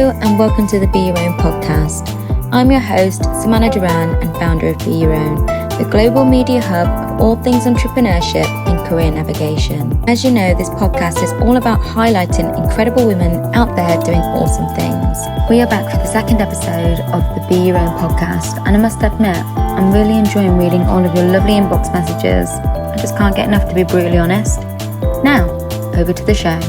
Hello and welcome to the Be Your Own podcast. I'm your host, Samana Duran, and founder of Be Your Own, the global media hub of all things entrepreneurship and career navigation. As you know, this podcast is all about highlighting incredible women out there doing awesome things. We are back for the second episode of the Be Your Own podcast, and I must admit, I'm really enjoying reading all of your lovely inbox messages. I just can't get enough, to be brutally honest. Now, over to the show.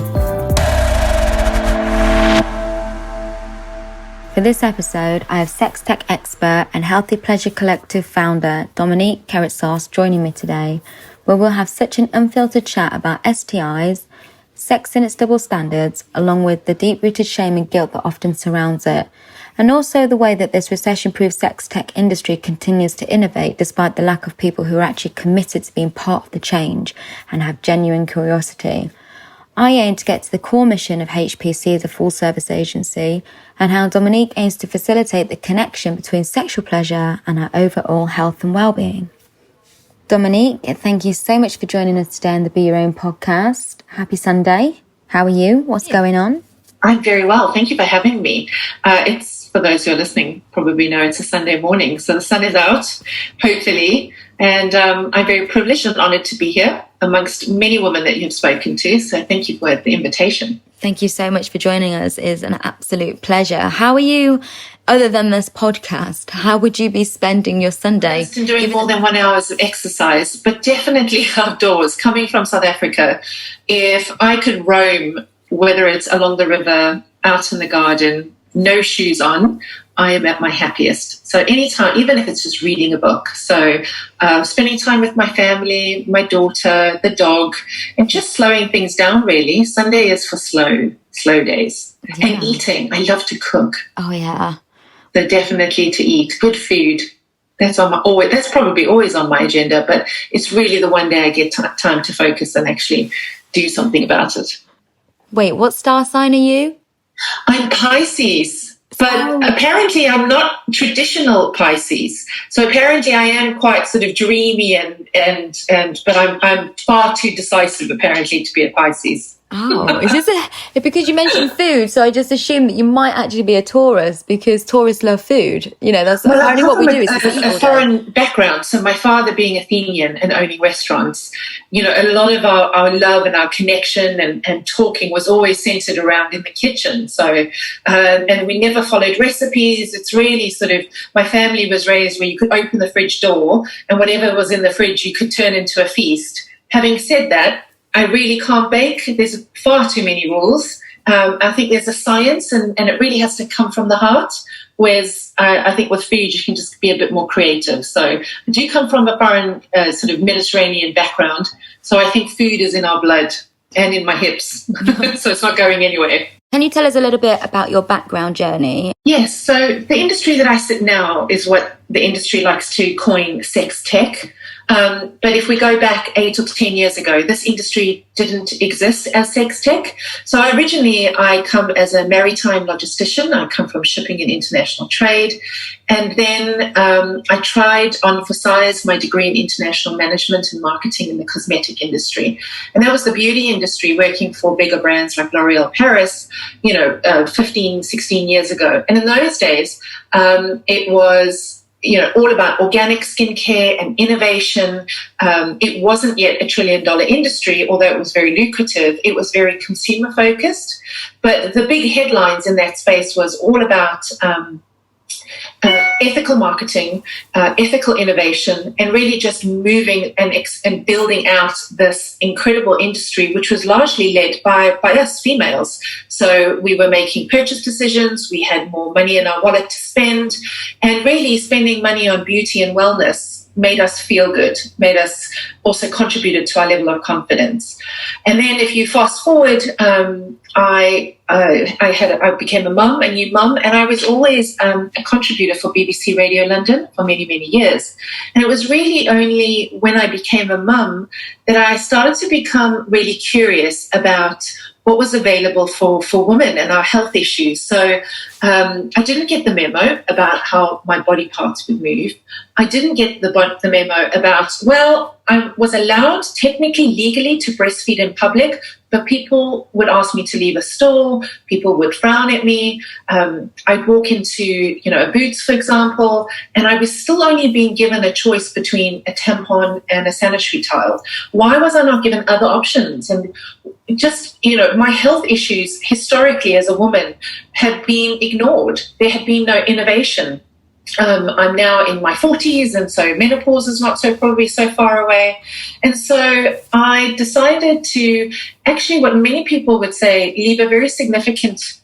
For this episode, I have sex tech expert and Healthy Pleasure Collective founder Dominnique Karetsos joining me today, where we'll have such an unfiltered chat about STIs, sex and its double standards, along with the deep-rooted shame and guilt that often surrounds it, and also the way that this recession-proof sex tech industry continues to innovate despite the lack of people who are actually committed to being part of the change and have genuine curiosity. I aim to get to the core mission of HPC as a full-service agency, and how Dominnique aims to facilitate the connection between sexual pleasure and our overall health and well-being. Dominnique, thank you so much for joining us today on the Be Your Own podcast. Happy Sunday. How are you? What's going on? I'm very well. Thank you for having me. It's, for those who are listening, probably know it's a Sunday morning, so the sun is out, hopefully, and I'm very privileged and honoured to be here amongst many women that you've spoken to, so thank you for the invitation. Thank you so much for joining us. It's an absolute pleasure. How are you, other than this podcast? How would you be spending your Sunday? I've been doing more than 1 hour of exercise, but definitely outdoors. Coming from South Africa, if I could roam, whether it's along the river, out in the garden, no shoes on, I am at my happiest. So anytime, even if it's just reading a book. So spending time with my family, my daughter, the dog, and just slowing things down, really. Sunday is for slow days. Yeah. And eating. I love to cook. Oh, yeah. So definitely to eat good food. That's probably always on my agenda, but it's really the one day I get time to focus and actually do something about it. Wait, what star sign are you? I'm Pisces, but apparently I'm not traditional Pisces. So apparently I am quite sort of dreamy but I'm far too decisive apparently to be a Pisces. Oh, is this because you mentioned food, so I just assumed that you might actually be a Taurus because Taurus love food. You know, that's apparently what we do. Is a foreign background. So my father being Athenian and owning restaurants, you know, a lot of our love and our connection and talking was always centered around in the kitchen. So, and we never followed recipes. It's really sort of, my family was raised where you could open the fridge door and whatever was in the fridge you could turn into a feast. Having said that, I really can't bake. There's far too many rules. I think there's a science and it really has to come from the heart, whereas I think with food you can just be a bit more creative. So I do come from a foreign sort of Mediterranean background, so I think food is in our blood and in my hips, so it's not going anywhere. Can you tell us a little bit about your background journey? Yes, so the industry that I sit now is what the industry likes to coin sex tech. But if we go back 8 or 10 years ago, this industry didn't exist as sex tech. So I come as a maritime logistician. I come from shipping and international trade. And then I tried on for size my degree in international management and marketing in the cosmetic industry. And that was the beauty industry, working for bigger brands like L'Oreal Paris, 15, 16 years ago. And in those days, it was all about organic skincare and innovation. It wasn't yet $1 trillion industry, although it was very lucrative. It was very consumer focused. But the big headlines in that space was all about ethical marketing, ethical innovation, and really just moving and building out this incredible industry, which was largely led by us females. So we were making purchase decisions, we had more money in our wallet to spend, and really spending money on beauty and wellness made us feel good, made us also contributed to our level of confidence. And then if you fast forward, I became a new mum, and I was always a contributor for BBC Radio London for many, many years. And it was really only when I became a mum that I started to become really curious about what was available for women and our health issues. So I didn't get the memo about how my body parts would move. I didn't get the memo about, I was allowed technically, legally to breastfeed in public, but people would ask me to leave a store. People would frown at me. I'd walk into, a Boots, for example, and I was still only being given a choice between a tampon and a sanitary towel. Why was I not given other options? And just, my health issues historically as a woman had been ignored. There had been no innovation. I'm now in my 40s, and so menopause is not probably so far away. And so I decided to actually, what many people would say, leave a very significant,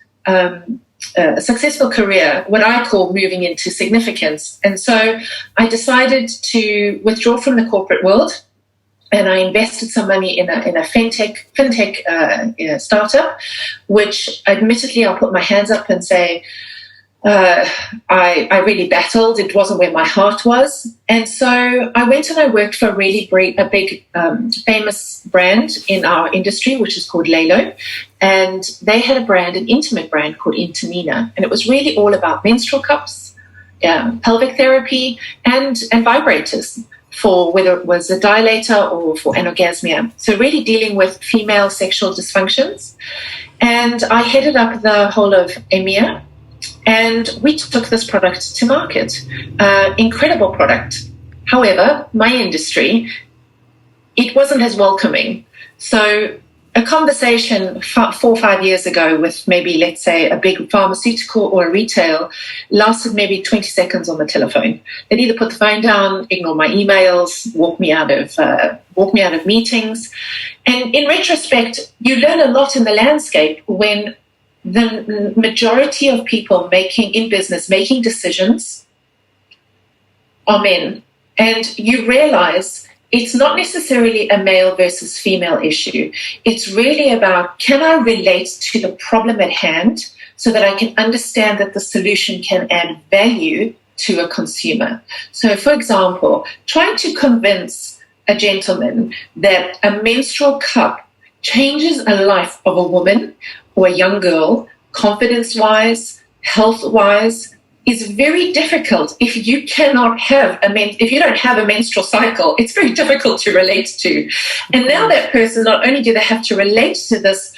successful career, what I call moving into significance. And so I decided to withdraw from the corporate world, and I invested some money in a fintech startup, which admittedly I'll put my hands up and say, I really battled. It wasn't where my heart was. And so I went and I worked for a big, famous brand in our industry, which is called Lelo. And they had an intimate brand called Intimina. And it was really all about menstrual cups, pelvic therapy, and vibrators for whether it was a dilator or for anorgasmia. So really dealing with female sexual dysfunctions. And I headed up the whole of EMEA. And we took this product to market. Incredible product. However, my industry, it wasn't as welcoming. So a conversation 4 or 5 years ago with maybe, let's say, a big pharmaceutical or a retail lasted maybe 20 seconds on the telephone. They'd either put the phone down, ignore my emails, walk me out of meetings. And in retrospect, you learn a lot in the landscape when the majority of people making decisions are men. And you realize it's not necessarily a male versus female issue. It's really about, can I relate to the problem at hand so that I can understand that the solution can add value to a consumer? So, for example, trying to convince a gentleman that a menstrual cup changes a life of a woman or a young girl, confidence-wise, health-wise, is very difficult. If you don't have a menstrual cycle, it's very difficult to relate to. And now that person, not only do they have to relate to this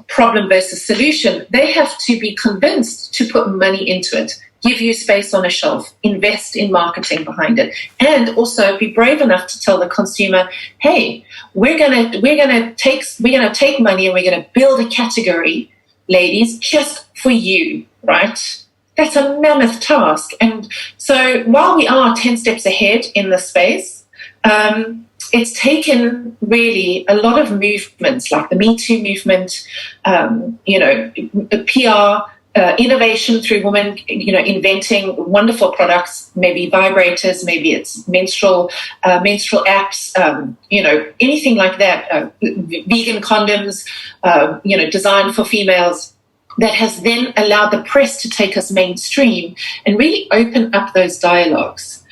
problem versus solution, they have to be convinced to put money into it, give you space on a shelf, invest in marketing behind it, and also be brave enough to tell the consumer, hey, we're gonna take money and we're gonna build a category, ladies, just for you, right? That's a mammoth task. And so while we are 10 steps ahead in the space, it's taken really a lot of movements like the Me Too movement, PR, innovation through women, inventing wonderful products, maybe vibrators, maybe it's menstrual apps, anything like that, vegan condoms, designed for females, that has then allowed the press to take us mainstream and really open up those dialogues.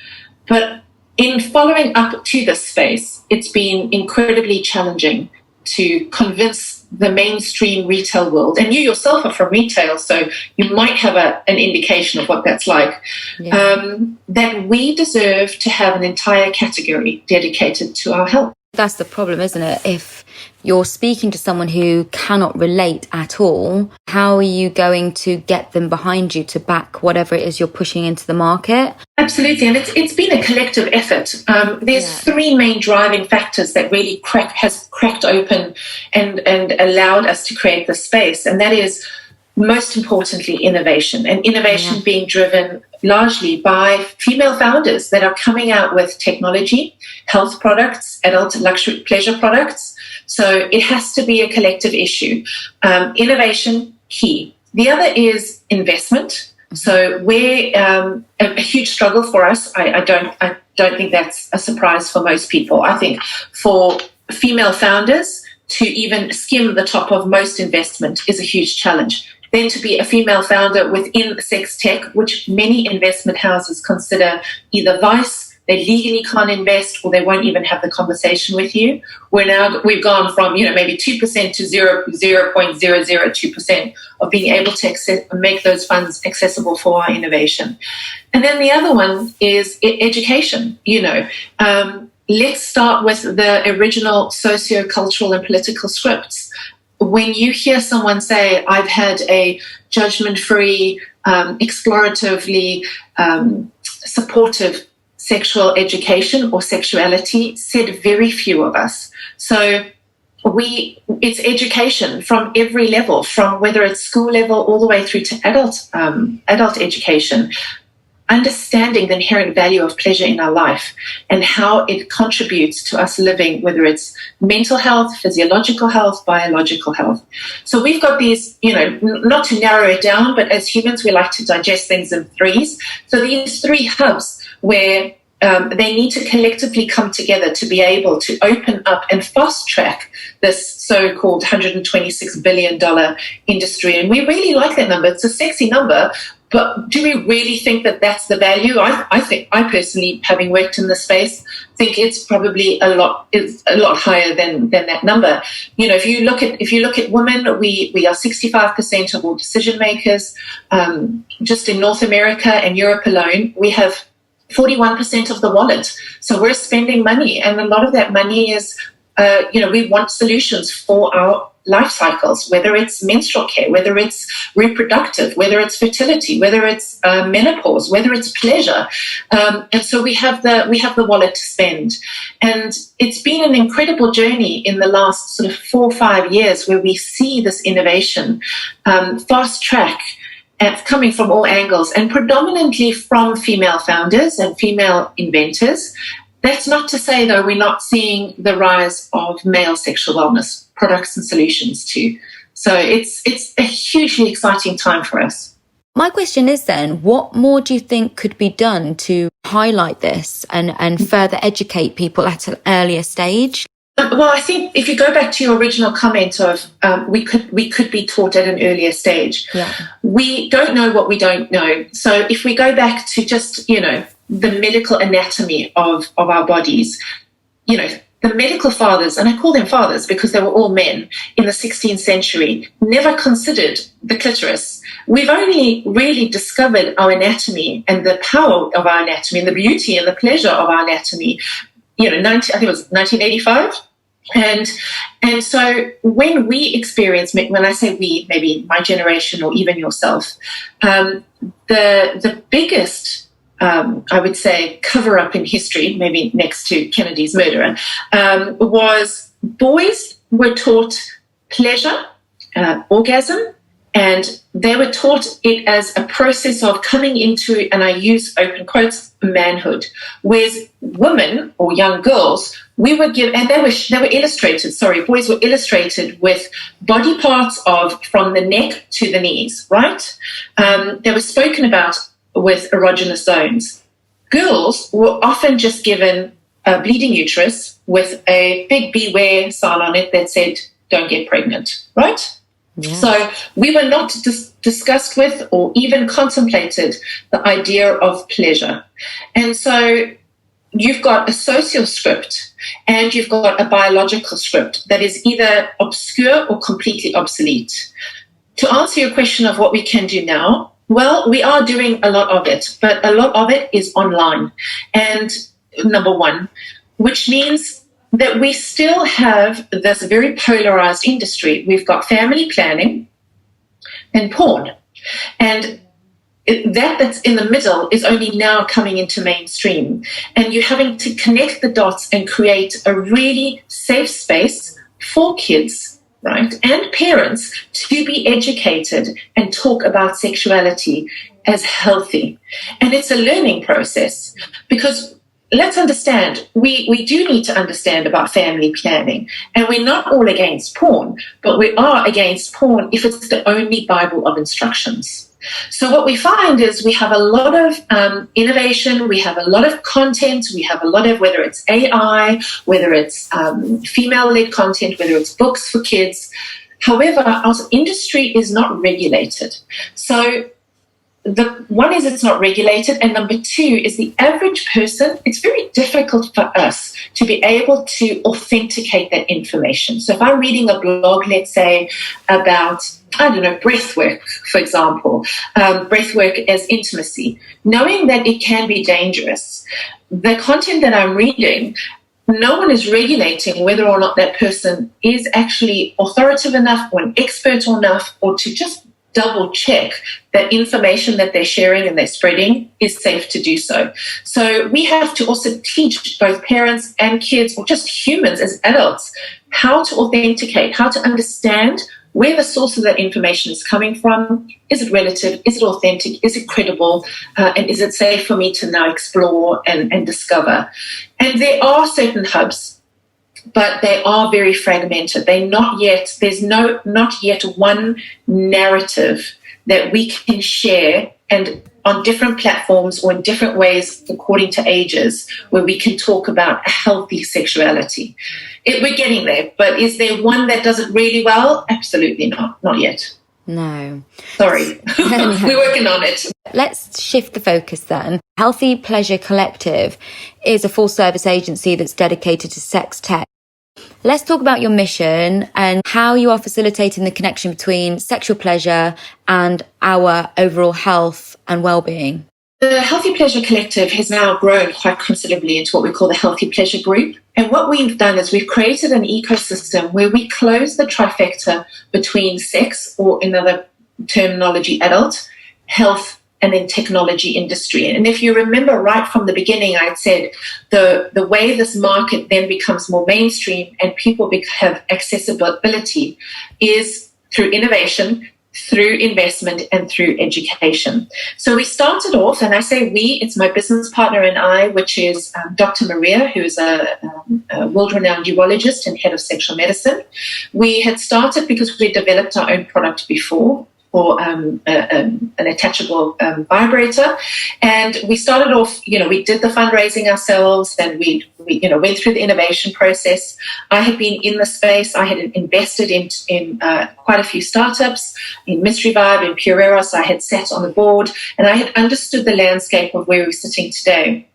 But in following up to this space, it's been incredibly challenging to convince the mainstream retail world, and you yourself are from retail, so you might have an indication of what that's like, that we deserve to have an entire category dedicated to our health. That's the problem, isn't it? If you're speaking to someone who cannot relate at all, how are you going to get them behind you to back whatever it is you're pushing into the market? Absolutely, and it's been a collective effort. There's 3 main driving factors that really has cracked open and allowed us to create this space, and that is, most importantly, innovation, and innovation being driven largely by female founders that are coming out with technology, health products, adult luxury pleasure products. So it has to be a collective issue. Innovation, key. The other is investment. So we're a huge struggle for us. I don't think that's a surprise for most people. I think for female founders to even skim the top of most investment is a huge challenge. Then to be a female founder within sex tech, which many investment houses consider either vice, they legally can't invest, or they won't even have the conversation with you. We've gone from maybe 2% to 0.002% of being able to make those funds accessible for our innovation. And then the other one is education. let's start with the original socio-cultural and political scripts. When you hear someone say, I've had a judgment-free, exploratively supportive sexual education or sexuality, said very few of us. So it's education from every level, from whether it's school level all the way through to adult education, understanding the inherent value of pleasure in our life and how it contributes to us living, whether it's mental health, physiological health, biological health. So we've got these, not to narrow it down, but as humans, we like to digest things in threes. So these three hubs where they need to collectively come together to be able to open up and fast track this so-called $126 billion industry. And we really like that number. It's a sexy number, but do we really think that that's the value? I personally, having worked in the space, think it's probably a lot higher than that number. If you look at women, we are 65% of all decision makers. Just in North America and Europe alone, we have 41% of the wallet. So we're spending money, and a lot of that money is, we want solutions for our life cycles, whether it's menstrual care, whether it's reproductive, whether it's fertility, whether it's menopause, whether it's pleasure. And so we have the wallet to spend. And it's been an incredible journey in the last sort of 4 or 5 years where we see this innovation fast track coming from all angles, and predominantly from female founders and female inventors. That's not to say, though, we're not seeing the rise of male sexual wellness products and solutions too. So it's a hugely exciting time for us. My question is then, what more do you think could be done to highlight this and further educate people at an earlier stage? Well, I think if you go back to your original comment of we could be taught at an earlier stage. Yeah. We don't know what we don't know. So if we go back to just, the medical anatomy of our bodies, the medical fathers, and I call them fathers because they were all men in the 16th century, never considered the clitoris. We've only really discovered our anatomy and the power of our anatomy and the beauty and the pleasure of our anatomy, I think it was 1985. And so when we experience, when I say we, maybe my generation or even yourself, the biggest, I would say, cover-up in history, maybe next to Kennedy's murderer, was boys were taught pleasure, orgasm, and they were taught it as a process of coming into, and I use open quotes, manhood. Whereas women or young girls, we were given, and they were illustrated, boys were illustrated with body parts from the neck to the knees, right? They were spoken about with erogenous zones. Girls were often just given a bleeding uterus with a big beware sign on it that said, don't get pregnant, right? Yeah. So we were not discussed with or even contemplated the idea of pleasure. And so you've got a social script and you've got a biological script that is either obscure or completely obsolete. To answer your question of what we can do now, well, we are doing a lot of it, but a lot of it is online. And number one, which means that we still have this very polarized industry. We've got family planning and porn. And that's in the middle is only now coming into mainstream. And you're having to connect the dots and create a really safe space for kids, right, and parents to be educated and talk about sexuality as healthy. And it's a learning process because let's understand, we do need to understand about family planning. And we're not all against porn, but we are against porn if it's the only Bible of instructions. So what we find is we have a lot of innovation, we have a lot of content, we have a lot of, whether it's AI, whether it's female-led content, whether it's books for kids. However, our industry is not regulated. So the one is it's not regulated, and number two is the average person, it's very difficult for us to be able to authenticate that information. So if I'm reading a blog, let's say, about, breath work, for example, breath work as intimacy, knowing that it can be dangerous, the content that I'm reading no one is regulating whether or not that person is actually authoritative enough or an expert enough, or to just double check that information that they're sharing and they're spreading is safe to do so. So we have to also teach both parents and kids, or just humans as adults, how to authenticate, how to understand where the source of that information is coming from. Is it relative? Is it authentic? Is it credible? And is it safe for me to now explore and discover? And there are certain hubs, but they are very fragmented. There's not yet one narrative that we can share, and on different platforms or in different ways according to ages, where we can talk about a healthy sexuality. We're getting there, but is there one that does it really well? Absolutely not yet. No. Sorry. We're working on it. Let's shift the focus then. Healthy Pleasure Collective is a full-service agency that's dedicated to sex tech. Let's talk about your mission and how you are facilitating the connection between sexual pleasure and our overall health and well-being. The Healthy Pleasure Collective has now grown quite considerably into what we call the Healthy Pleasure Group. And what we've done is we've created an ecosystem where we close the trifecta between sex, or in other terminology, adult, health, and then technology industry. And if you remember right from the beginning, I'd said the way this market then becomes more mainstream and people have accessibility is through innovation, through investment, and through education. So we started off, and I say we, it's my business partner and I, which is Dr. Maria, who is a world-renowned urologist and head of sexual medicine. We had started because we developed our own product before, or an attachable vibrator. And we started off, we did the fundraising ourselves, and we went through the innovation process. I had been in the space. I had invested in quite a few startups, in Mystery Vibe, in Pureros. I had sat on the board, and I had understood the landscape of where we're sitting today.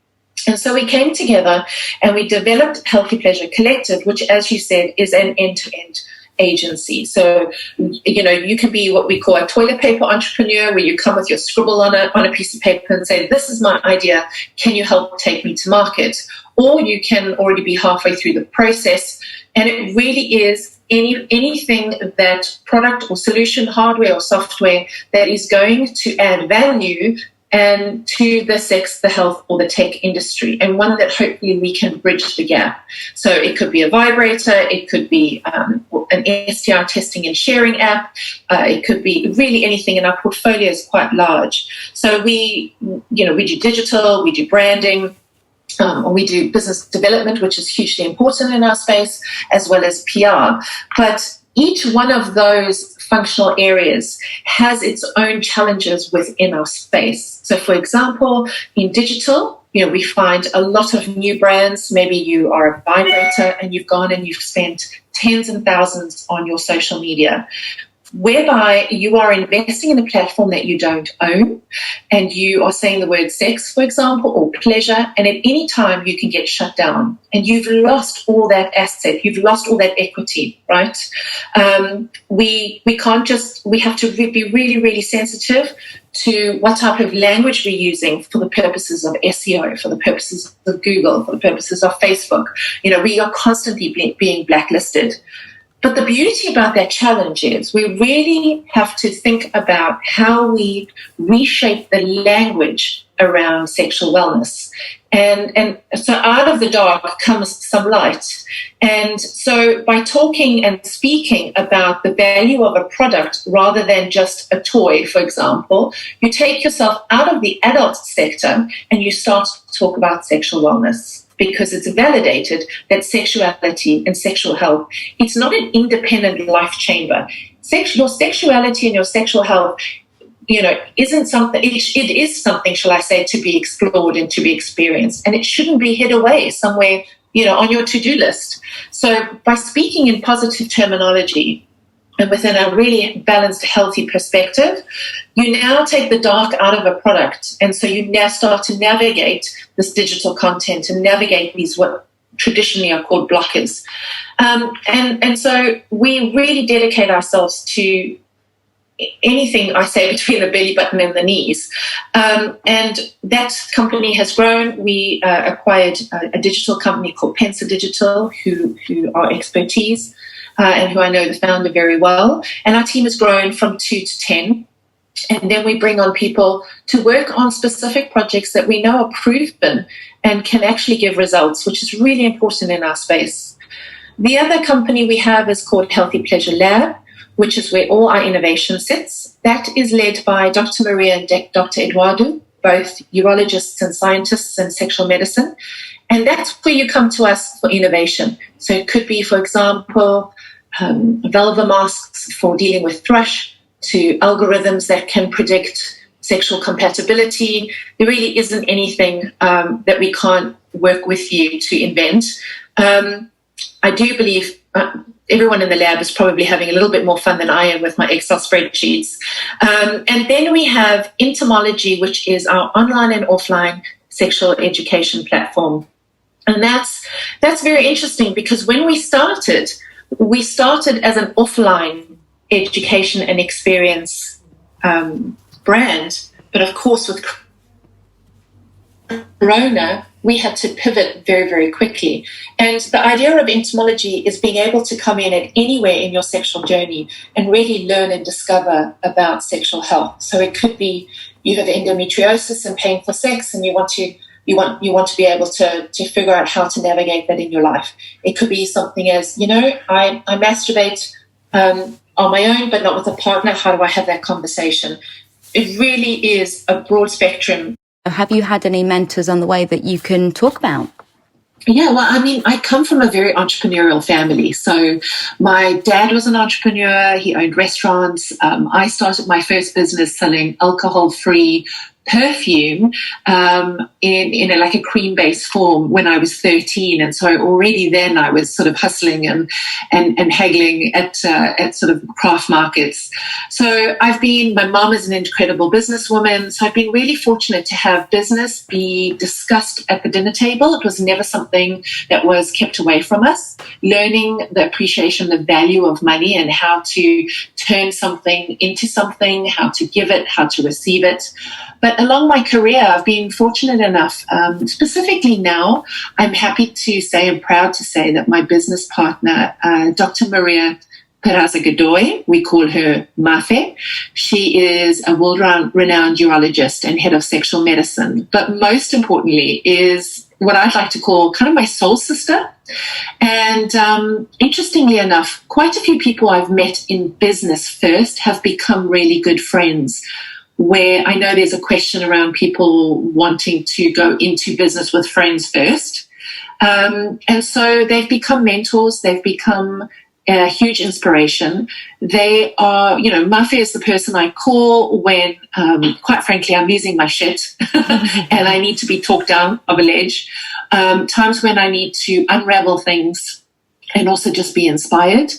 And so we came together and we developed Healthy Pleasure Collective, which, as you said, is an end-to-end agency. So, you can be what we call a toilet paper entrepreneur, where you come with your scribble on a piece of paper and say, this is my idea, can you help take me to market? Or you can already be halfway through the process, and it really is anything that product or solution, hardware or software, that is going to add value and to the sex, the health, or the tech industry, and one that hopefully we can bridge the gap. So it could be a vibrator, it could be an STI testing and sharing app, it could be really anything, and our portfolio is quite large. So we do digital, we do branding, or we do business development, which is hugely important in our space, as well as PR. But each one of those functional areas has its own challenges within our space. So, for example, in digital, we find a lot of new brands. Maybe you are a vibrator and you've gone and you've spent tens and thousands on your social media, whereby you are investing in a platform that you don't own, and you are saying the word sex, for example, or pleasure, and at any time you can get shut down, and you've lost all that asset, you've lost all that equity, right? We have to be really, really sensitive to what type of language we're using for the purposes of SEO, for the purposes of Google, for the purposes of Facebook. We are constantly being blacklisted. But the beauty about that challenge is we really have to think about how we reshape the language around sexual wellness. And so out of the dark comes some light. And so by talking and speaking about the value of a product rather than just a toy, for example, you take yourself out of the adult sector and you start to talk about sexual wellness. Because it's validated that sexuality and sexual health, it's not an independent life chamber. Your sexuality and your sexual health, isn't something, it is something, shall I say, to be explored and to be experienced. And it shouldn't be hid away somewhere, on your to-do list. So by speaking in positive terminology, and within a really balanced, healthy perspective, you now take the dark out of a product. And so you now start to navigate this digital content and navigate these what traditionally are called blockers. And so we really dedicate ourselves to anything I say between the belly button and the knees. And that company has grown. We acquired a digital company called Pensa Digital, who are expertise and who I know the founder very well. And our team has grown from 2 to 10. And then we bring on people to work on specific projects that we know are proven and can actually give results, which is really important in our space. The other company we have is called Healthy Pleasure Lab, which is where all our innovation sits. That is led by Dr. Maria and Dr. Eduardo, both urologists and scientists in sexual medicine. And that's where you come to us for innovation. So it could be, for example, vulva masks for dealing with thrush, to algorithms that can predict sexual compatibility. There really isn't anything that we can't work with you to invent. I do believe everyone in the lab is probably having a little bit more fun than I am with my Excel spreadsheets. And then we have Entomology, which is our online and offline sexual education platform. And that's very interesting, because when we started as an offline education and experience brand, but of course with Corona, we had to pivot very, very quickly. And the idea of entomology is being able to come in at anywhere in your sexual journey and really learn and discover about sexual health. So it could be you have endometriosis and pain for sex, and you want to be able to figure out how to navigate that in your life. It could be something as, I masturbate on my own, but not with a partner. How do I have that conversation? It really is a broad spectrum. Have you had any mentors on the way that you can talk about? Yeah, well, I come from a very entrepreneurial family. So my dad was an entrepreneur. He owned restaurants. I started my first business selling alcohol-free perfume in a cream-based form when I was 13, and so already then I was sort of hustling and haggling at sort of craft markets. So my mom is an incredible businesswoman, so I've been really fortunate to have business be discussed at the dinner table. It was never something that was kept away from us. Learning the appreciation, the value of money, and how to turn something into something, how to give it, how to receive it. But along my career, I've been fortunate enough, specifically now, I'm happy to say and proud to say that my business partner, Dr. Maria Peraza-Godoy, we call her Mafe. She is a world-renowned urologist and head of sexual medicine. But most importantly is what I'd like to call kind of my soul sister. And interestingly enough, quite a few people I've met in business first have become really good friends, where I know there's a question around people wanting to go into business with friends first. And so they've become mentors. They've become a huge inspiration. They are, Mafe is the person I call when, quite frankly, I'm losing my shit and I need to be talked down of a ledge. Times when I need to unravel things and also just be inspired.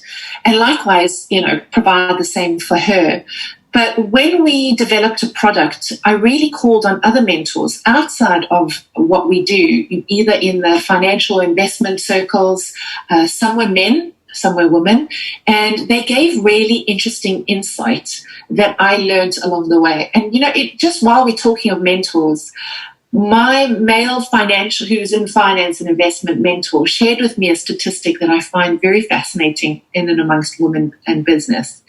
And likewise, provide the same for her. But when we developed a product, I really called on other mentors outside of what we do, either in the financial investment circles. Some were men, some were women, and they gave really interesting insights that I learned along the way. And, just while we're talking of mentors, my male who's in finance and investment mentor shared with me a statistic that I find very fascinating in and amongst women and business.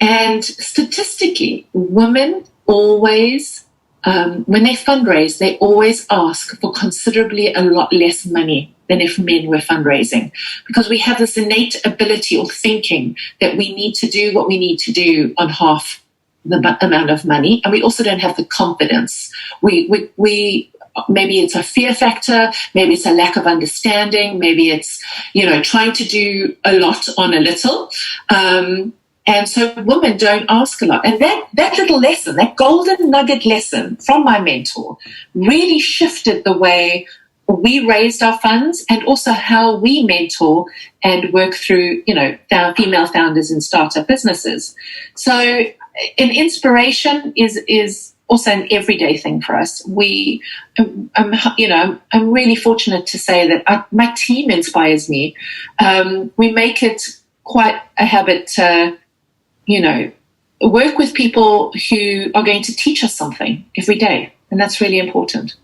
And statistically, women always, when they fundraise, they always ask for considerably a lot less money than if men were fundraising, because we have this innate ability or thinking that we need to do what we need to do on half the amount of money, and we also don't have the confidence. We maybe it's a fear factor, maybe it's a lack of understanding, maybe it's trying to do a lot on a little. And so women don't ask a lot. And that little lesson, that golden nugget lesson from my mentor really shifted the way we raised our funds and also how we mentor and work through, female founders in startup businesses. So an inspiration is also an everyday thing for us. I'm really fortunate to say that my team inspires me. We make it quite a habit to, work with people who are going to teach us something every day. And that's really important.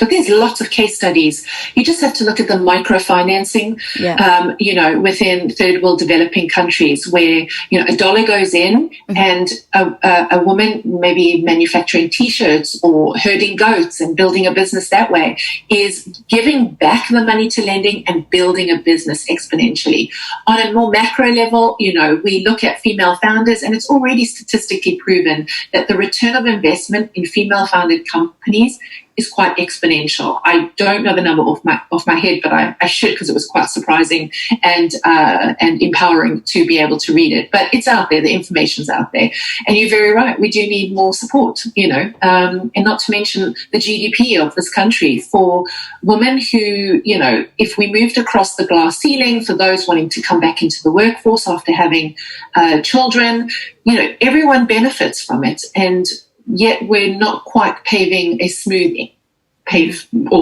But there's lots of case studies. You just have to look at the microfinancing, within third world developing countries where, $1 goes in and a woman maybe manufacturing T-shirts or herding goats and building a business that way is giving back the money to lending and building a business exponentially. On a more macro level, we look at female founders, and it's already statistically proven that the return of investment in female founded companies is quite exponential. I don't know the number off my head, but I should, because it was quite surprising and empowering to be able to read it. But it's out there. The information's out there. And you're very right. We do need more support, and not to mention the GDP of this country for women who, if we moved across the glass ceiling for those wanting to come back into the workforce after having children, everyone benefits from it. And yet we're not quite paving a smooth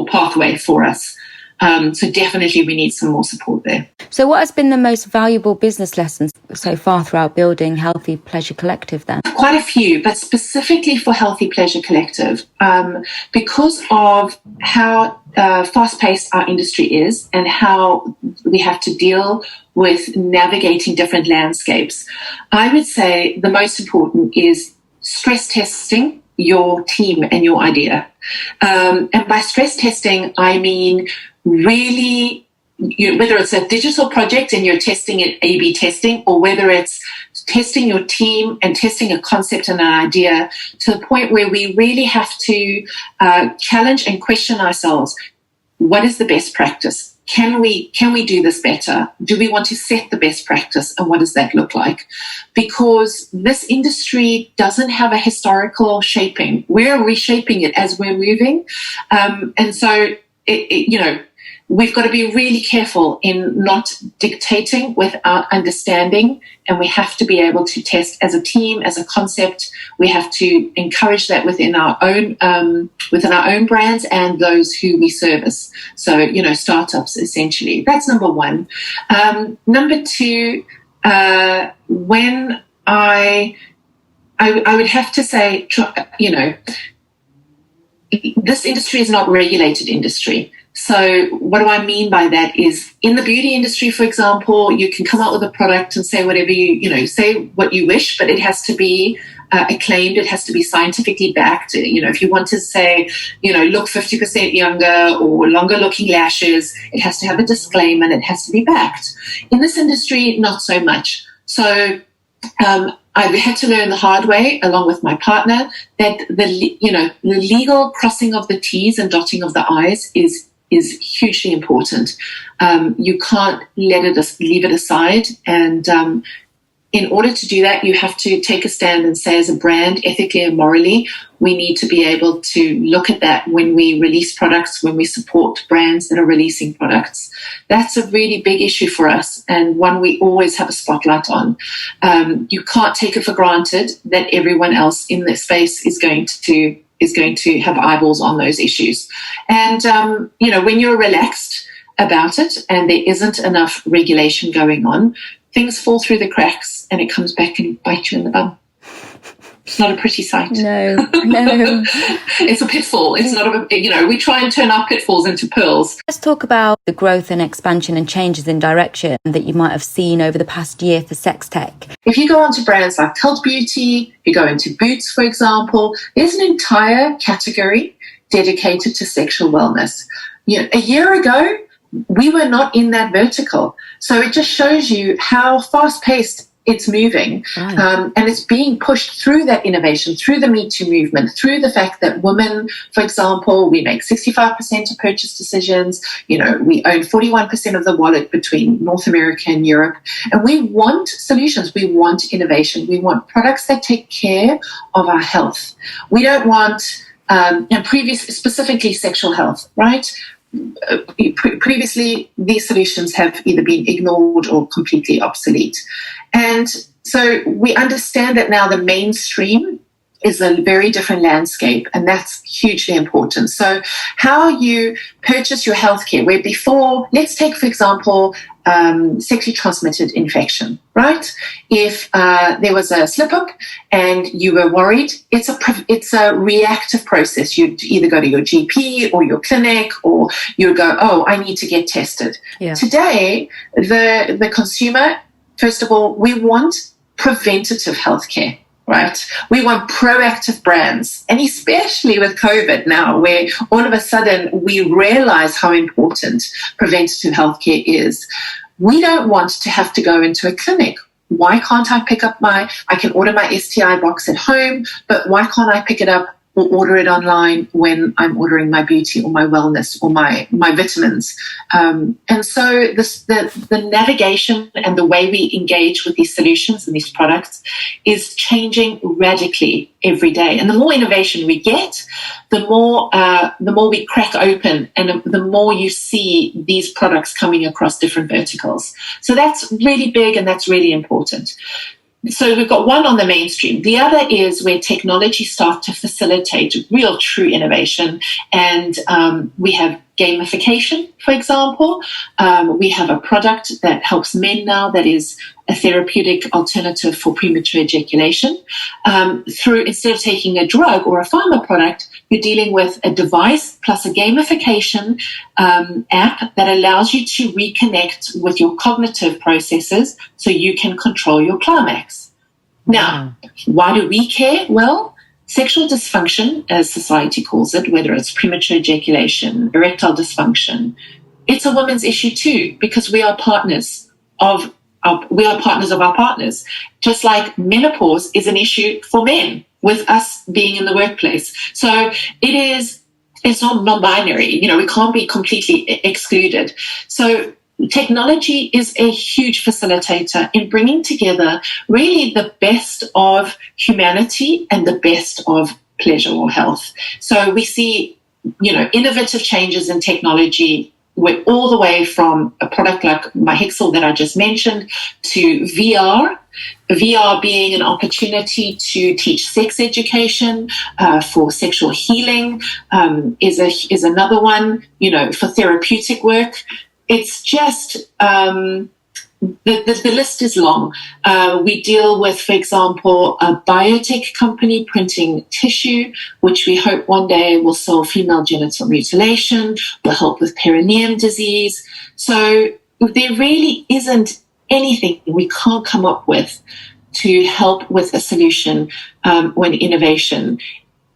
pathway for us. So definitely we need some more support there. So what has been the most valuable business lessons so far throughout building Healthy Pleasure Collective then? Quite a few, but specifically for Healthy Pleasure Collective, because of how fast-paced our industry is and how we have to deal with navigating different landscapes, I would say the most important is stress testing your team and your idea. And by stress testing, I mean really, whether it's a digital project and you're testing it A/B testing, or whether it's testing your team and testing a concept and an idea to the point where we really have to challenge and question ourselves. What is the best practice? Can we do this better? Do we want to set the best practice? And what does that look like? Because this industry doesn't have a historical shaping. We're reshaping it as we're moving. And so, we've got to be really careful in not dictating without understanding. And we have to be able to test as a team, as a concept. We have to encourage that within our own brands and those who we service. So, startups essentially. That's number one. Number two, when I would have to say, this industry is not a regulated industry. So what do I mean by that is, in the beauty industry, for example, you can come out with a product and say whatever say what you wish, but it has to be acclaimed. It has to be scientifically backed. If you want to say, look 50% younger or longer looking lashes, it has to have a disclaimer and it has to be backed. In this industry, not so much. So I've had to learn the hard way, along with my partner, that the legal crossing of the T's and dotting of the I's is hugely important. You can't leave it aside. And in order to do that, you have to take a stand and say, as a brand, ethically and morally, we need to be able to look at that when we release products, when we support brands that are releasing products. That's a really big issue for us, and one we always have a spotlight on. You can't take it for granted that everyone else in this space is going to have eyeballs on those issues. And, when you're relaxed about it and there isn't enough regulation going on, things fall through the cracks and it comes back and bites you in the bum. It's not a pretty sight. No. It's a pitfall. It's not we try and turn our pitfalls into pearls. Let's talk about the growth and expansion and changes in direction that you might have seen over the past year for sex tech. If you go onto brands like Cult Beauty, you go into Boots, for example, there's an entire category dedicated to sexual wellness. A year ago, we were not in that vertical. So it just shows you how fast-paced it's moving. Right. And it's being pushed through that innovation, through the Me Too movement, through the fact that women, for example, we make 65% of purchase decisions. We own 41% of the wallet between North America and Europe. And we want solutions. We want innovation. We want products that take care of our health. We don't want, specifically sexual health, right? Previously, these solutions have either been ignored or completely obsolete. And so we understand that now the mainstream is a very different landscape, and that's hugely important. So how you purchase your healthcare, where before, let's take, for example, sexually transmitted infection, right? If there was a slip-up and you were worried, it's a reactive process. You'd either go to your GP or your clinic, or you'd go, oh, I need to get tested. Yeah. Today, the consumer, first of all, we want preventative healthcare. Right? We want proactive brands, and especially with COVID now, where all of a sudden we realize how important preventative healthcare is. We don't want to have to go into a clinic. Why can't I pick up I can order my STI box at home, but why can't I pick it up or order it online when I'm ordering my beauty or my wellness or my vitamins? And so the navigation and the way we engage with these solutions and these products is changing radically every day. And the more innovation we get, the more we crack open, and the more you see these products coming across different verticals. So that's really big, and that's really important. So we've got one on the mainstream. The other is where technology starts to facilitate real, true innovation. And we have gamification, for example. We have a product that helps men now that is a therapeutic alternative for premature ejaculation. Instead of taking a drug or a pharma product, you're dealing with a device plus a gamification app that allows you to reconnect with your cognitive processes so you can control your climax. Now, why do we care? Well, sexual dysfunction, as society calls it, whether it's premature ejaculation, erectile dysfunction, it's a woman's issue too, because we are partners of our partners. Just like menopause is an issue for men, with us being in the workplace. So it's not non-binary. We can't be completely excluded. So technology is a huge facilitator in bringing together really the best of humanity and the best of pleasure or health. So we see, innovative changes in technology. We're all the way from a product like my Hexel that I just mentioned to VR. VR being an opportunity to teach sex education for sexual healing is another one. For therapeutic work. It's just the list is long. We deal with, for example, a biotech company printing tissue, which we hope one day will solve female genital mutilation, will help with perineum disease. So there really isn't anything we can't come up with to help with a solution when innovation.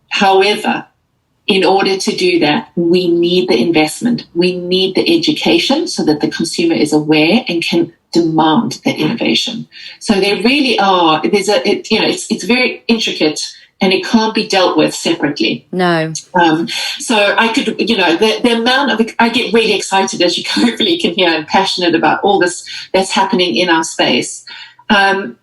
However, in order to do that, we need the investment. We need the education so that the consumer is aware and can demand that innovation. So there really are. It's very intricate, and it can't be dealt with separately. No. So I could, the amount of, I get really excited, as you hopefully can hear, and passionate about all this that's happening in our space. And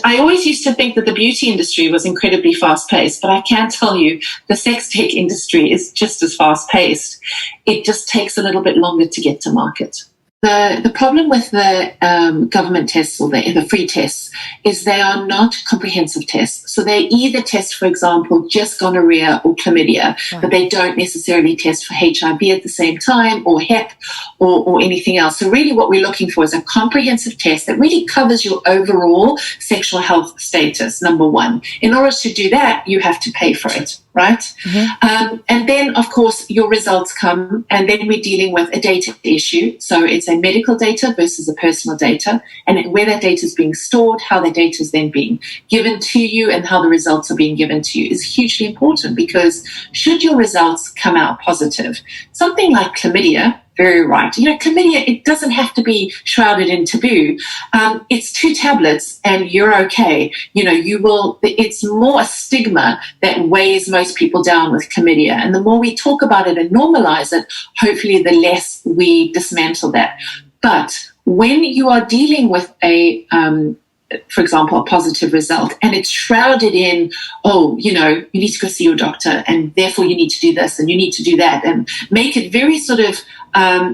I always used to think that the beauty industry was incredibly fast-paced, but I can tell you the sex tech industry is just as fast-paced. It just takes a little bit longer to get to market. The problem with the government tests or the free tests is they are not comprehensive tests. So they either test, for example, just gonorrhea or chlamydia, but they don't necessarily test for HIV at the same time, or HEP, or anything else. So really what we're looking for is a comprehensive test that really covers your overall sexual health status, number one. In order to do that, you have to pay for it. Right? Mm-hmm. And then, of course, your results come, and then we're dealing with a data issue. So it's a medical data versus a personal data, and where that data is being stored, how the data is then being given to you, and how the results are being given to you is hugely important, because should your results come out positive, something like chlamydia, very right. Chlamydia, it doesn't have to be shrouded in taboo. It's 2 tablets and you're okay. It's more a stigma that weighs most people down with chlamydia. And the more we talk about it and normalize it, hopefully the less we dismantle that. But when you are dealing with for example, a positive result, and it's shrouded in, you need to go see your doctor, and therefore you need to do this and you need to do that, and make it very sort of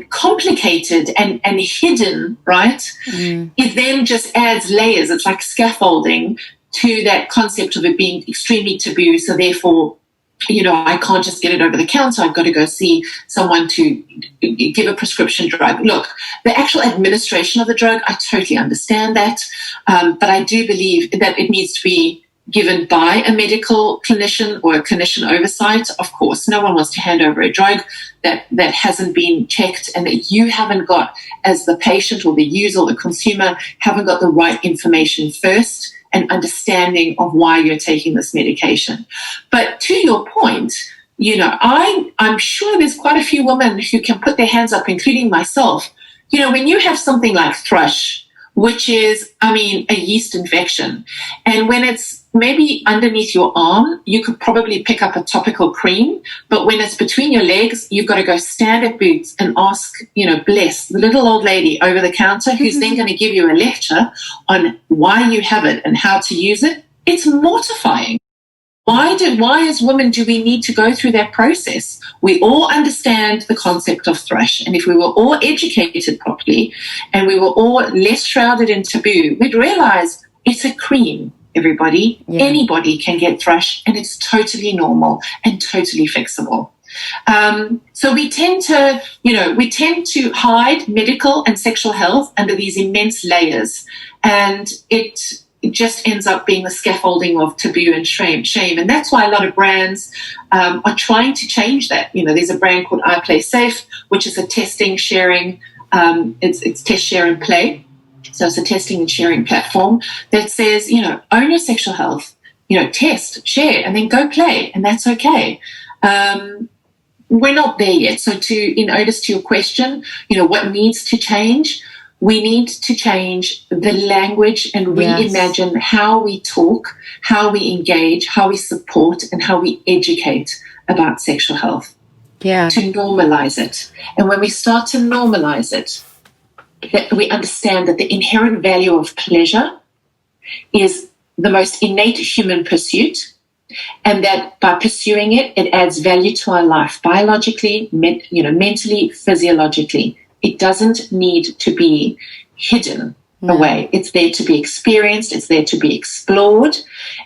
complicated and hidden, right? It then just adds layers. It's like scaffolding to that concept of it being extremely taboo. So therefore, I can't just get it over the counter. I've got to go see someone to give a prescription drug. Look, the actual administration of the drug, I totally understand that. But I do believe that it needs to be given by a medical clinician or a clinician oversight. Of course, no one wants to hand over a drug that hasn't been checked and that you haven't got, as the patient or the user or the consumer, haven't got the right information first and understanding of why you're taking this medication. But to your point, I'm sure there's quite a few women who can put their hands up, including myself. When you have something like thrush, which is, a yeast infection, and when it's maybe underneath your arm, you could probably pick up a topical cream, but when it's between your legs, you've got to go stand at Boots and ask, bless the little old lady over the counter who's then going to give you a lecture on why you have it and how to use it. It's mortifying. Why as women do we need to go through that process? We all understand the concept of thrush, and if we were all educated properly and we were all less shrouded in taboo, we'd realize it's a cream, everybody. Yeah. Anybody can get thrush, and it's totally normal and totally fixable. So we tend to hide medical and sexual health under these immense layers, and it just ends up being the scaffolding of taboo and shame. And that's why a lot of brands are trying to change that. There's a brand called I Play Safe, which is a testing, sharing, it's test, share, and play. So it's a testing and sharing platform that says, own your sexual health, test, share, and then go play. And that's okay. We're not there yet. So in Otis, to your question, what needs to change? We need to change the language and reimagine how we talk, how we engage, how we support, and how we educate about sexual health. Yeah. To normalize it. And when we start to normalize it, that we understand that the inherent value of pleasure is the most innate human pursuit, and that by pursuing it, it adds value to our life biologically, mentally, physiologically. It doesn't need to be hidden away. It's there to be experienced. It's there to be explored.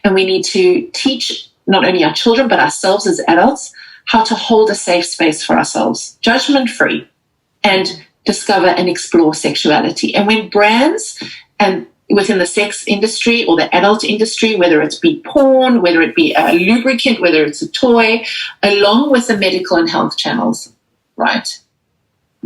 And we need to teach not only our children, but ourselves as adults, how to hold a safe space for ourselves, judgment-free, and discover and explore sexuality. And when brands and within the sex industry or the adult industry, whether it be porn, whether it be a lubricant, whether it's a toy, along with the medical and health channels, right,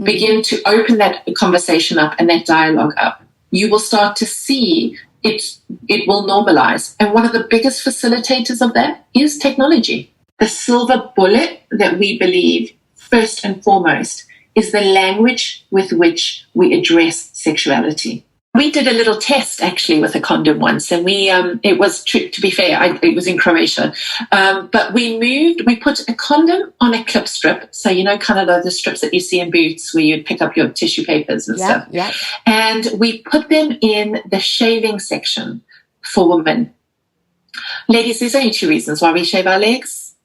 begin to open that conversation up and that dialogue up, you will start to see it will normalize. And one of the biggest facilitators of that is technology. The silver bullet that we believe, first and foremost, is the language with which we address sexuality. We did a little test actually with a condom once, and it was, to be fair, it was in Croatia, but we put a condom on a clip strip, so kind of the strips that you see in Boots where you'd pick up your tissue papers and stuff. Yeah. And we put them in the shaving section for women. Ladies, there's only two reasons why we shave our legs.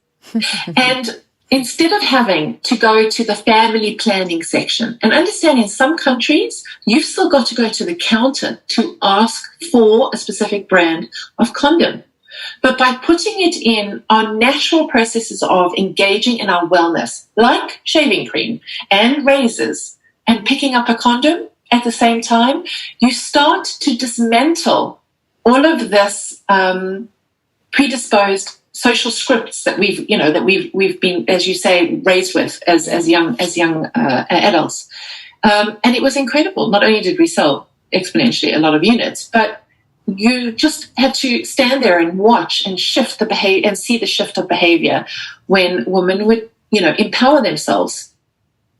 And instead of having to go to the family planning section, and understand in some countries, you've still got to go to the counter to ask for a specific brand of condom. But by putting it in our natural processes of engaging in our wellness, like shaving cream and razors, and picking up a condom at the same time, you start to dismantle all of this predisposed social scripts that we've been, as you say, raised with as young adults, and it was incredible. Not only did we sell exponentially a lot of units, but you just had to stand there and watch and shift the behavior and see the shift of behavior when women would empower themselves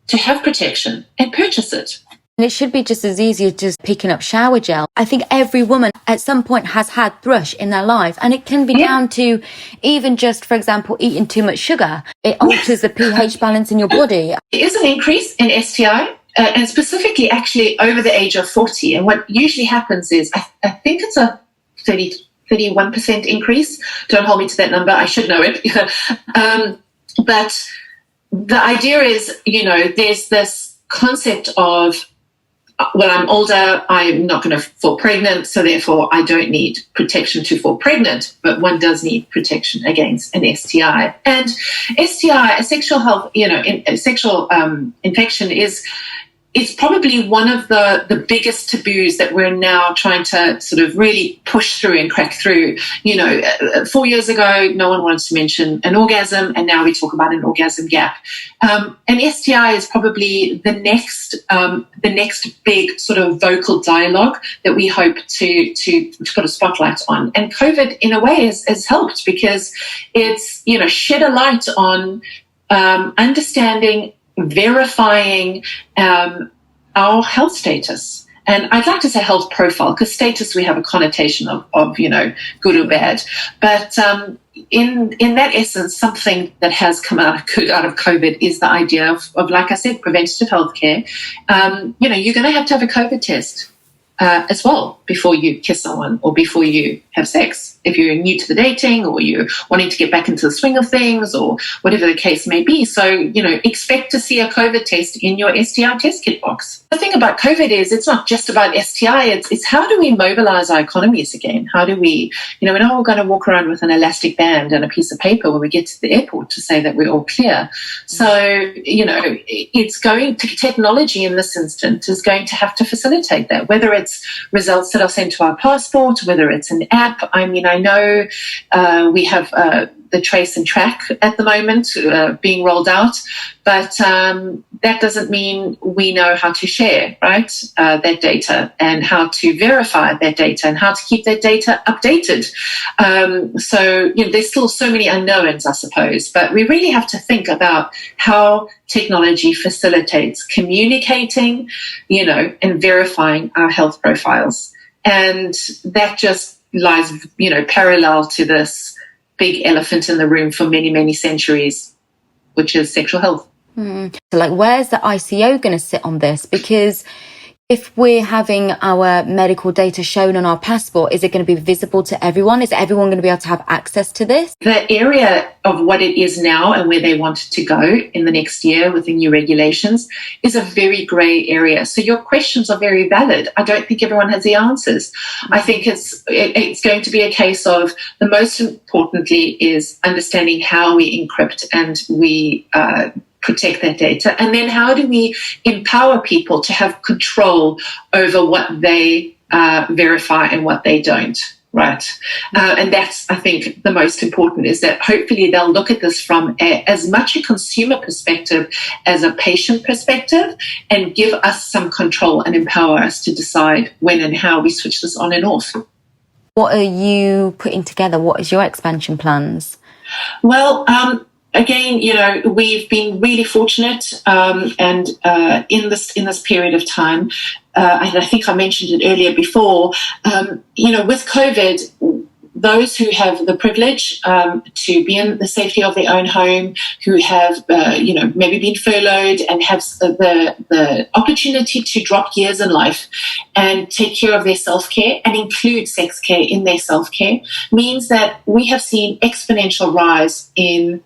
to have protection and purchase it. And it should be just as easy as just picking up shower gel. I think every woman at some point has had thrush in their life, and it can be down to even just, for example, eating too much sugar. It alters the pH balance in your body. There is an increase in STI, and specifically actually over the age of 40. And what usually happens is, I think it's a 31% increase. Don't hold me to that number. I should know it. But the idea is, there's this concept of well, I'm older, I'm not going to fall pregnant, so therefore I don't need protection to fall pregnant, but one does need protection against an STI. And STI, sexual health, sexual infection is probably one of the biggest taboos that we're now trying to sort of really push through and crack through. 4 years ago, no one wanted to mention an orgasm, and now we talk about an orgasm gap. And STI is probably the next big sort of vocal dialogue that we hope to put a spotlight on. And COVID, in a way, has helped, because it's shed a light on understanding, verifying our health status. And I'd like to say health profile, because status, we have a connotation of good or bad. But in that essence, something that has come out of COVID is the idea of, like I said, preventative healthcare. You're going to have a COVID test as well before you kiss someone or before you have sex. If you're new to the dating, or you're wanting to get back into the swing of things, or whatever the case may be. So, expect to see a COVID test in your STI test kit box. The thing about COVID is it's not just about STI, it's how do we mobilize our economies again? How do we, we're not all going to walk around with an elastic band and a piece of paper when we get to the airport to say that we're all clear. So, it's going to, technology in this instance is going to have to facilitate that, whether it's results that are sent to our passport, whether it's an app. I know we have the trace and track at the moment being rolled out, but that doesn't mean we know how to share, right, that data, and how to verify that data, and how to keep that data updated. So there's still so many unknowns, I suppose, but we really have to think about how technology facilitates communicating, and verifying our health profiles. And that just lies, parallel to this big elephant in the room for many, many centuries, which is sexual health. So, where's the ICO going to sit on this? Because if we're having our medical data shown on our passport, is it going to be visible to everyone? Is everyone going to be able to have access to this? The area of what it is now and where they want it to go in the next year with the new regulations is a very grey area. So your questions are very valid. I don't think everyone has the answers. I think it's going to be a case of, the most importantly is understanding how we encrypt and we protect that data, and then how do we empower people to have control over what they verify and what they don't, right? And that's, I think, the most important, is that hopefully they'll look at this from as much a consumer perspective as a patient perspective, and give us some control and empower us to decide when and how we switch this on and off. What are you putting together? What is your expansion plans? Well, again, we've been really fortunate, and in this period of time, and I think I mentioned it earlier before, with COVID, those who have the privilege to be in the safety of their own home, who have, maybe been furloughed and have the opportunity to drop gears in life and take care of their self-care and include sex care in their self-care, means that we have seen exponential rise in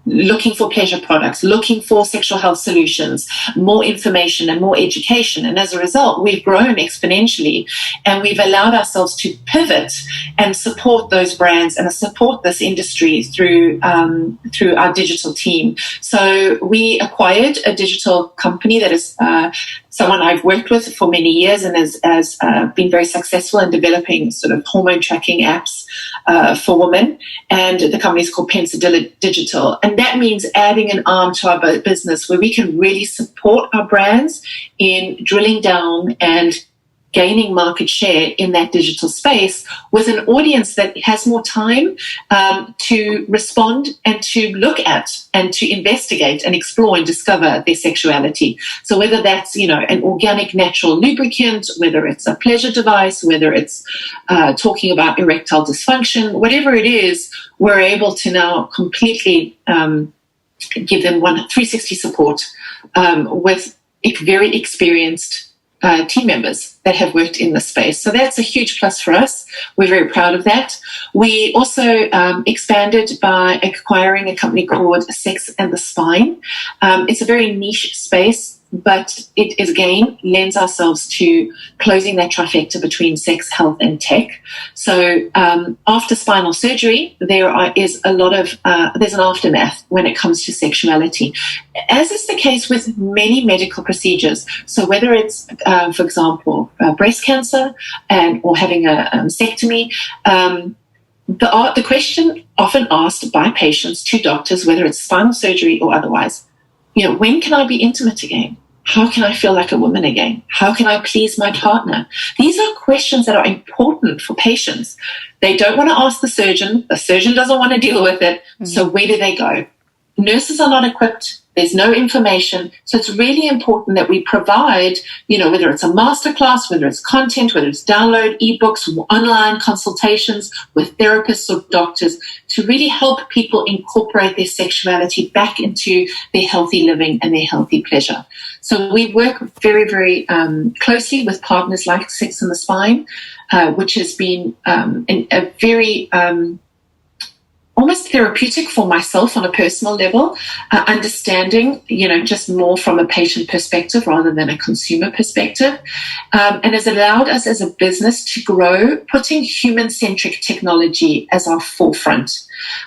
looking for pleasure products, looking for sexual health solutions, more information and more education. And as a result, we've grown exponentially, and we've allowed ourselves to pivot and support those brands and support this industry through our digital team. So we acquired a digital company that is someone I've worked with for many years, and has been very successful in developing sort of hormone tracking apps for women. And the company is called Pensa Digital. And that means adding an arm to our business where we can really support our brands in drilling down and gaining market share in that digital space, with an audience that has more time to respond and to look at and to investigate and explore and discover their sexuality. So whether that's, an organic natural lubricant, whether it's a pleasure device, whether it's talking about erectile dysfunction, whatever it is, we're able to now completely give them 360 support with very experienced team members that have worked in the space. So that's a huge plus for us. We're very proud of that. We also expanded by acquiring a company called Sex and the Spine. It's a very niche space. but it is, again, lends ourselves to closing that trifecta between sex, health, and tech. So after spinal surgery, there's an aftermath when it comes to sexuality, as is the case with many medical procedures. So whether it's, for example, breast cancer or having a mastectomy, the question often asked by patients to doctors, whether it's spinal surgery or otherwise, when can I be intimate again? How can I feel like a woman again? How can I please my partner? These are questions that are important for patients. They don't want to ask the surgeon. The surgeon doesn't want to deal with it. Mm-hmm. So where do they go? Nurses are not equipped. There's no information. So it's really important that we provide, whether it's a masterclass, whether it's content, whether it's download ebooks, online consultations with therapists or doctors, to really help people incorporate their sexuality back into their healthy living and their healthy pleasure. So we work very, very closely with partners like Sex and the Spine, which has been a very almost therapeutic for myself on a personal level, understanding, just more from a patient perspective rather than a consumer perspective, and has allowed us as a business to grow, putting human-centric technology as our forefront,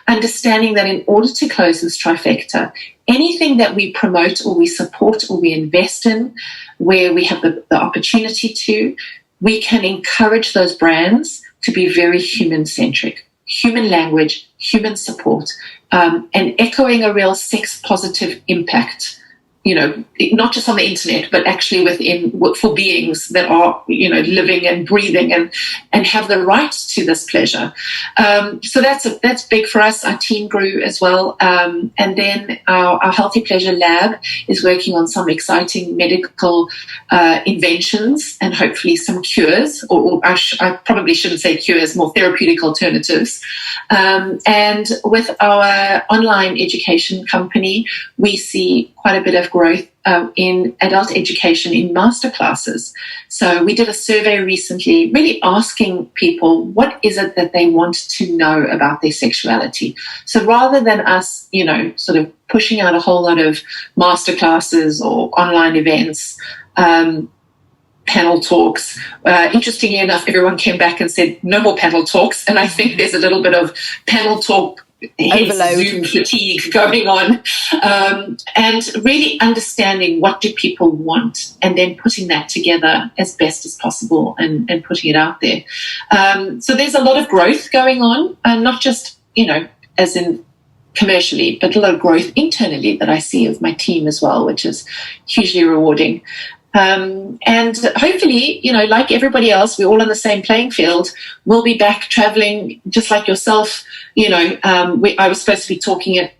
understanding that in order to close this trifecta, anything that we promote or we support or we invest in, where we have the opportunity to, we can encourage those brands to be very human-centric. Human language, human support, and echoing a real sex-positive impact, not just on the internet, but actually for beings that are, living and breathing and have the right to this pleasure. So that's big for us. Our team grew as well. And then our Healthy Pleasure Lab is working on some exciting medical inventions and hopefully some cures, or I probably shouldn't say cures, more therapeutic alternatives. And with our online education company, we see quite a bit of growth in adult education in masterclasses. So we did a survey recently really asking people what is it that they want to know about their sexuality. So rather than us, sort of pushing out a whole lot of masterclasses or online events, panel talks. Interestingly enough, everyone came back and said no more panel talks. And I think there's a little bit of panel talk overload, Zoom fatigue going on, and really understanding what do people want and then putting that together as best as possible and putting it out there. So there's a lot of growth going on, not just, as in commercially, but a lot of growth internally that I see of my team as well, which is hugely rewarding. And hopefully, like everybody else, we're all on the same playing field. We'll be back traveling just like yourself. I was supposed to be talking at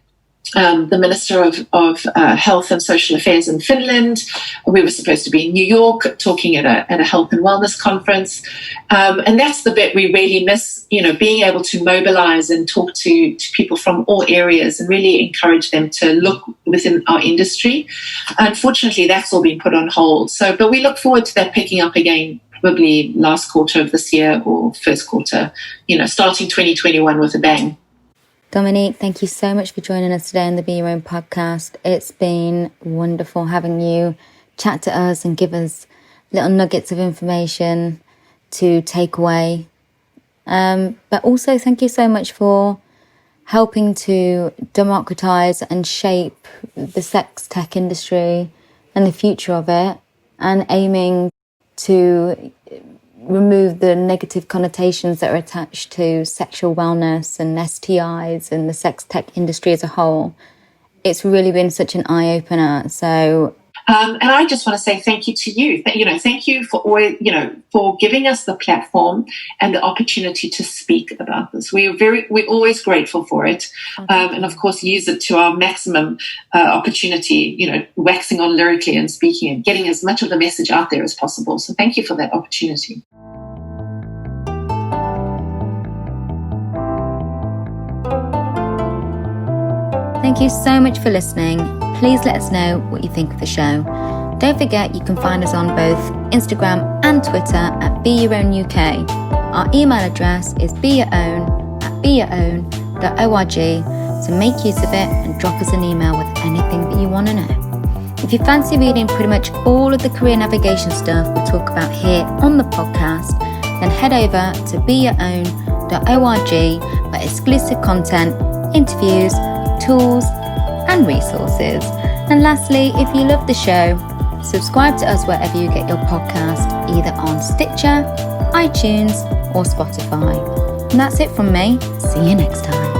the Minister of Health and Social Affairs in Finland. We were supposed to be in New York talking at a health and wellness conference. And that's the bit we really miss, being able to mobilize and talk to people from all areas and really encourage them to look within our industry. Unfortunately, that's all been put on hold. But we look forward to that picking up again, probably last quarter of this year or first quarter, starting 2021 with a bang. Dominnique, thank you so much for joining us today on the Be Your Own podcast. It's been wonderful having you chat to us and give us little nuggets of information to take away. But also thank you so much for helping to democratize and shape the sex tech industry and the future of it, and aiming to remove the negative connotations that are attached to sexual wellness and STIs and the sex tech industry as a whole. It's really been such an eye-opener. So and I just want to say thank you to you. Thank you for always, for giving us the platform and the opportunity to speak about this. We're always grateful for it, and of course use it to our maximum opportunity. Waxing on lyrically and speaking and getting as much of the message out there as possible. So thank you for that opportunity. Thank you so much for listening. Please let us know what you think of the show. Don't forget you can find us on both Instagram and Twitter at BeYourOwnUK. Our email address is beyourown@beyourown.org, so make use of it and drop us an email with anything that you want to know. If you fancy reading pretty much all of the career navigation stuff we talk about here on the podcast, then head over to BEYOUROWN.org for exclusive content, interviews, tools, and resources. And lastly, if you love the show, subscribe to us wherever you get your podcast, either on Stitcher, iTunes, or Spotify. And that's it from me. See you next time.